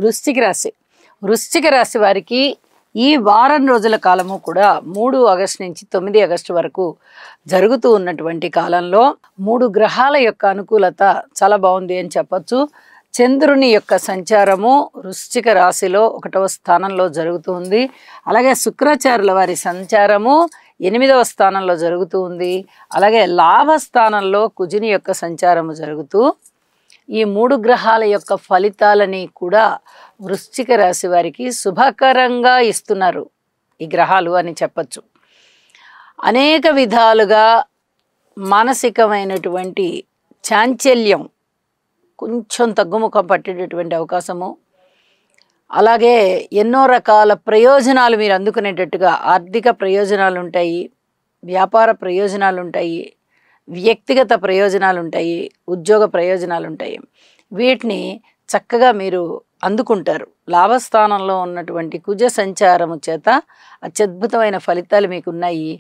వృశ్చిక రాశి. వృశ్చిక రాశి వారికి ఈ వారం రోజుల కాలము కూడా 3 ఆగస్టు నుంచి 9 ఆగస్టు వరకు జరుగుతూ ఉన్నటువంటి కాలంలో 3 గ్రహాల యొక్క అనుకూలత చాలా బాగుంది అని చెప్పొచ్చు. చంద్రుని యొక్క సంచారము వృశ్చిక రాశిలో 1వ స్థానంలో జరుగుతుంది. అలాగే శుక్రాచార్యుల వారి సంచారము 8వ స్థానంలో జరుగుతూ ఉంది. అలాగే లాభస్థానంలో కుజుని యొక్క సంచారము జరుగుతూ ఈ 3 గ్రహాల యొక్క ఫలితాలని కూడా వృశ్చిక రాశి వారికి శుభకరంగా ఇస్తున్నారు ఈ గ్రహాలు అని చెప్పచ్చు. అనేక విధాలుగా మానసికమైనటువంటి చాంచల్యం కొంచెం తగ్గుముఖం పట్టేటటువంటి అవకాశము, అలాగే ఎన్నో రకాల ప్రయోజనాలు మీరు అందుకునేటట్టుగా ఆర్థిక ప్రయోజనాలు ఉంటాయి, వ్యాపార ప్రయోజనాలు ఉంటాయి, వ్యక్తిగత ప్రయోజనాలు ఉంటాయి, ఉద్యోగ ప్రయోజనాలు ఉంటాయి. వీటిని చక్కగా మీరు అందుకుంటారు. లాభస్థానంలో ఉన్నటువంటి కుజ సంచారము చేత అత్యద్భుతమైన ఫలితాలు మీకు ఉన్నాయి.